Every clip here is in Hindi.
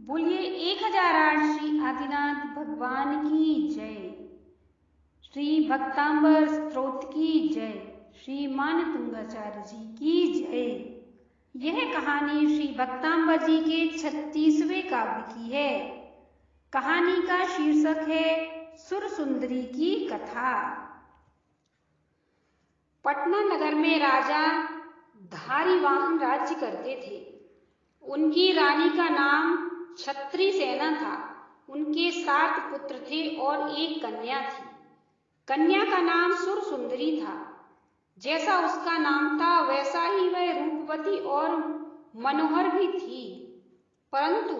बोलिए 1008 श्री आदिनाथ भगवान की जय। श्री भक्तांबर स्तोत्र की जय। श्री मानतुंगाचार्य जी की जय। यह कहानी श्री भक्तांबर जी के 36वें काव्य की है। कहानी का शीर्षक है सुरसुंदरी की कथा। पटना नगर में राजा धारीवाहन राज्य करते थे। उनकी रानी का नाम छत्री सेना था। उनके 7 पुत्र थे और एक कन्या थी। कन्या का नाम सुरसुंदरी था। जैसा उसका नाम था वैसा ही वह रूपवती और मनोहर भी थी, परंतु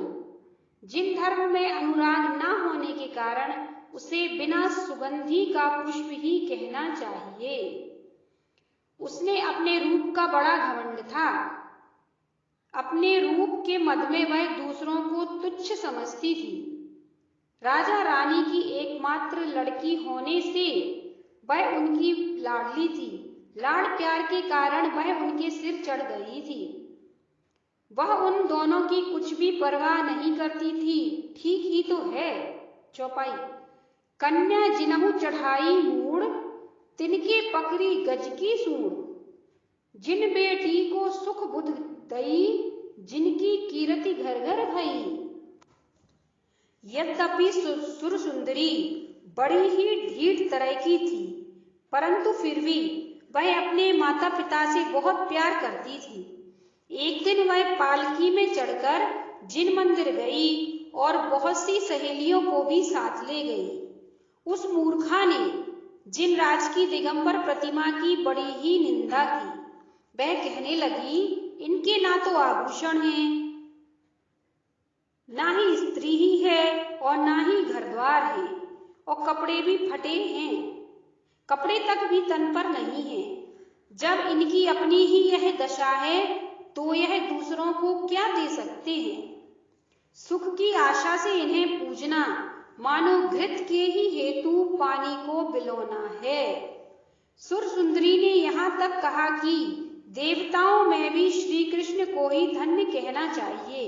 जिन धर्म में अनुराग न होने के कारण उसे बिना सुगंधी का पुष्प ही कहना चाहिए। उसने अपने रूप का बड़ा घमंड था। अपने रूप के मद में वह दूसरों को तुच्छ समझती थी। राजा रानी की एकमात्र लड़की होने से वह उनकी लाडली थी। लाड़ प्यार के कारण वह उनके सिर चढ़ गई थी। वह उन दोनों की कुछ भी परवाह नहीं करती थी। ठीक ही तो है। चौपाई। कन्या जिनहु चढ़ाई मूड़, तिनके पकड़ी गज की सूंड। जिन बेटी को सुख बुध दई, जिनकी कीर्ति घर घर भई। यद्यपि सुरसुंदरी बड़ी ही ढीठ तरह की थी, परंतु फिर भी वह अपने माता पिता से बहुत प्यार करती थी। एक दिन वह पालकी में चढ़कर जिन मंदिर गई और बहुत सी सहेलियों को भी साथ ले गई। उस मूर्खा ने जिन राज की दिगंबर प्रतिमा की बड़ी ही निंदा की। वह कहने लगी, इनके ना तो आभूषण हैं, ना ही स्त्री ही है और ना ही घर द्वार है, और कपड़े भी फटे हैं, कपड़े तक भी तन पर नहीं है। जब इनकी अपनी ही यह दशा है तो यह दूसरों को क्या दे सकते हैं। सुख की आशा से इन्हें पूजना मानो घृत के ही हेतु पानी को बिलोना है। सुरसुंदरी ने यहाँ तक कहा कि देवताओं में भी श्री कृष्ण को ही धन्य कहना चाहिए,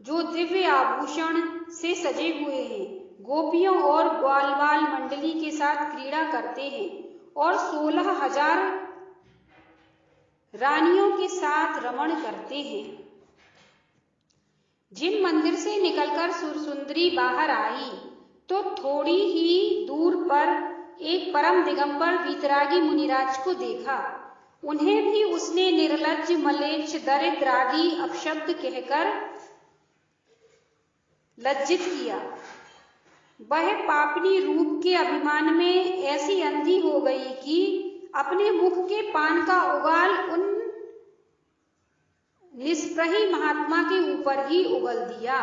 जो दिव्य आभूषण से सजे हुए हैं, गोपियों और ग्वालवाल मंडली के साथ क्रीड़ा करते हैं और 16,000 रानियों के साथ रमण करते हैं। जिन मंदिर से निकलकर सुरसुंदरी बाहर आई तो थोड़ी ही दूर पर एक परम दिगंबर वीतरागी मुनिराज को देखा। उन्हें भी उसने निर्लज्ज, मलेच्छ, दरिद्र आदि अपशब्द कहकर लज्जित किया। वह पापनी रूप के अभिमान में ऐसी अंधी हो गई कि अपने मुख के पान का उगाल उन निष्प्रही महात्मा के ऊपर ही उगल दिया।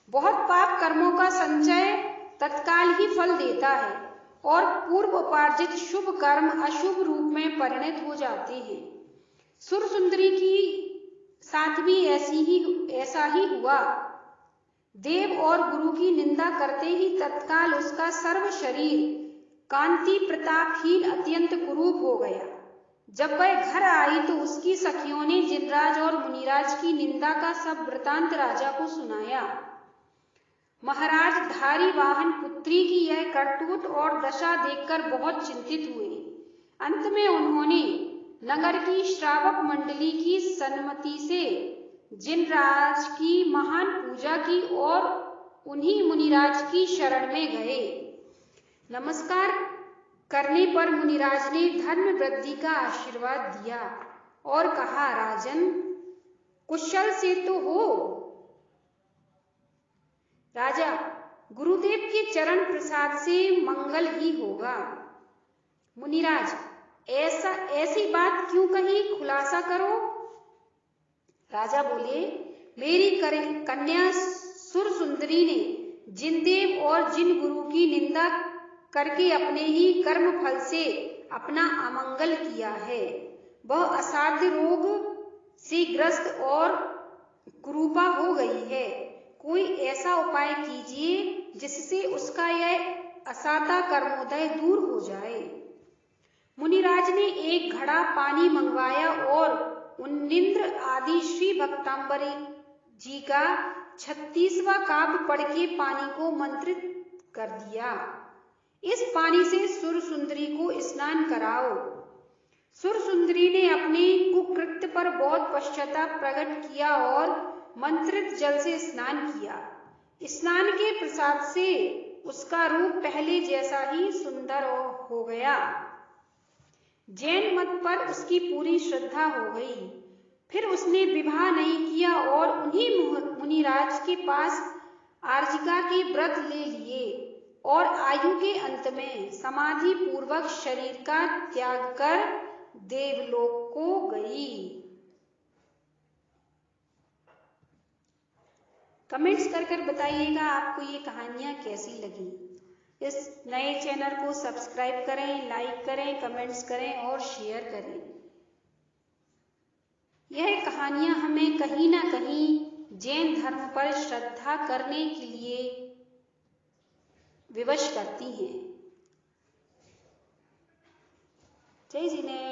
बहुत पाप कर्मों का संचय तत्काल ही फल देता है और पूर्व उपार्जित शुभ कर्म अशुभ रूप में परिणत हो जाते हैं। सुरसुंदरी की साथ भी ऐसा ही हुआ। देव और गुरु की निंदा करते ही तत्काल उसका सर्व शरीर कांति प्रतापहीन अत्यंत कुरूप हो गया। जब वह घर आई तो उसकी सखियों ने जिनराज और मुनिराज की निंदा का सब वृतांत राजा को सुनाया। महाराज धारीवाहन पुत्री की यह करतूत और दशा देखकर बहुत चिंतित हुए। अंत में उन्होंने नगर की श्रावक मंडली की सन्मति से जिनराज की महान पूजा की और उन्हीं मुनिराज की शरण में गए। नमस्कार करने पर मुनिराज ने धर्म वृद्धि का आशीर्वाद दिया और कहा, राजन कुशल से तो हो। राजा, गुरुदेव के चरण प्रसाद से मंगल ही होगा। मुनिराज, ऐसी बात क्यों कही, खुलासा करो। राजा बोले, मेरी कन्या सुरसुंदरी ने जिन देव और जिन गुरु की निंदा करके अपने ही कर्म फल से अपना अमंगल किया है। वह असाध्य रोग से ग्रस्त और कुरूपा हो गई है। कोई ऐसा उपाय कीजिए जिससे उसका यह असाता कर्मोदय दूर हो जाए। मुनिराज ने एक घड़ा पानी मंगवाया और उन्निंद्र आदि श्री भक्तांबरी जी का 36वां काव्य पढ़ के पानी को मंत्रित कर दिया। इस पानी से सुर सुंदरी को स्नान कराओ। सुर सुंदरी ने अपने कुकृत्य पर बहुत पश्चाताप प्रकट किया और मंत्रित जल से स्नान किया। स्नान के प्रसाद से उसका रूप पहले जैसा ही सुंदर हो गया। जैन मत पर उसकी पूरी श्रद्धा हो गई। फिर उसने विवाह नहीं किया और उन्हीं मुनिराज के पास आर्जिका के व्रत ले लिए और आयु के अंत में समाधि पूर्वक शरीर का त्याग कर देवलोक को गई। कमेंट्स कर बताइएगा आपको ये कहानियां कैसी लगी। इस नए चैनल को सब्सक्राइब करें, लाइक करें, कमेंट्स करें और शेयर करें। यह कहानियां हमें कहीं ना कहीं जैन धर्म पर श्रद्धा करने के लिए विवश करती हैं। जय जिनेंद्र।